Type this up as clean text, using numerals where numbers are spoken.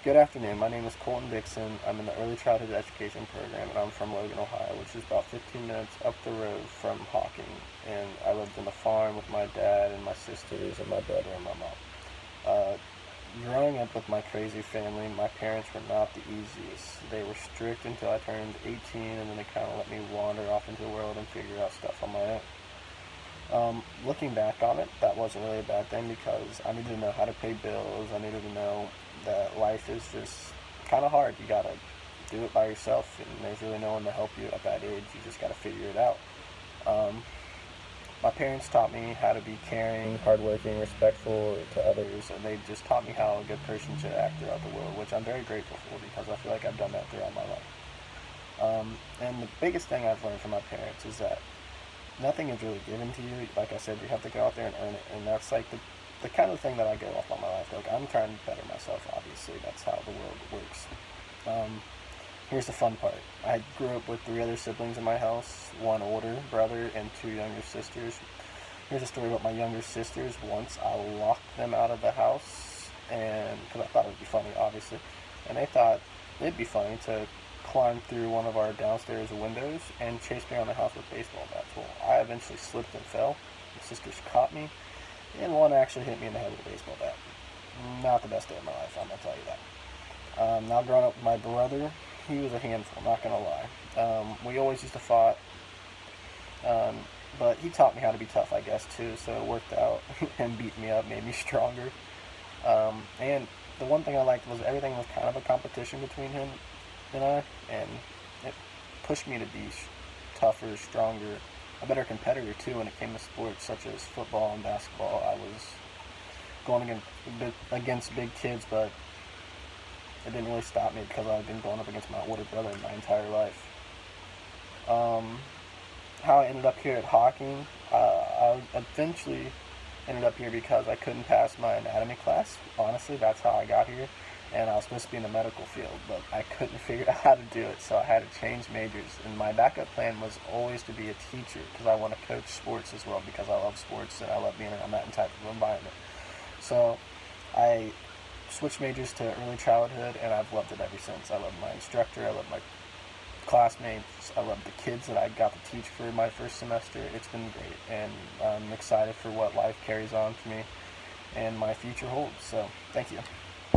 Good afternoon. My name is Colton Dixon. I'm in the Early Childhood Education program, and I'm from Logan, Ohio, which is about 15 minutes up the road from Hawking. And I lived on the farm with my dad and my sisters and my brother and my mom. Uh, Growing up with my crazy family, my parents were not the easiest. They were strict until I turned 18, and then they kind of let me wander off into the world and figure out stuff on my own. Looking back on it, that wasn't really a bad thing because I needed to know how to pay bills. I needed to know that life is just kind of hard. You gotta do it by yourself, and there's really no one to help you at that age. You just gotta figure it out. Um, my parents taught me how to be caring, hardworking, respectful to others, and they just taught me how a good person should act throughout the world, which I'm very grateful for because I feel like I've done that throughout my life. And the biggest thing I've learned from my parents is that nothing is really given to you. Like I said, you have to go out there and earn it, and that's like the kind of thing that I go off on my life. Like, I'm trying to better myself. Obviously, that's how the world works. Um, Here's the fun part. I grew up with three other siblings in my house, one older brother and two younger sisters. Here's a story about my younger sisters. Once I locked them out of the house, and because I thought it would be funny, obviously, and they thought it'd be funny to climb through one of our downstairs windows and chase me around the house with baseball bats. Well, I eventually slipped and fell. My sisters caught me, and one actually hit me in the head with a baseball bat. Not the best day of my life, I'm gonna tell you that. Now growing up with my brother, he was a handful, not gonna lie. We always used to fight, um, but he taught me how to be tough, I guess, too. So it worked out. Him beating me up made me stronger. And the one thing I liked was everything was kind of a competition between him and I, and it pushed me to be tougher, stronger, a better competitor too when it came to sports such as football and basketball. I was going against big kids, but it didn't really stop me because I've been going up against my older brother my entire life. Um, how I ended up here at Hawking, I eventually ended up here because I couldn't pass my anatomy class. Honestly, that's how I got here. And I was supposed to be in the medical field, but I couldn't figure out how to do it, so I had to change majors. And my backup plan was always to be a teacher because I want to coach sports as well because I love sports and I love being around that type of environment. So I switched majors to early childhood, and I've loved it ever since. I love my instructor, I love my classmates, I love the kids that I got to teach for my first semester. It's been great, and I'm excited for what life carries on for me and my future holds. So, thank you.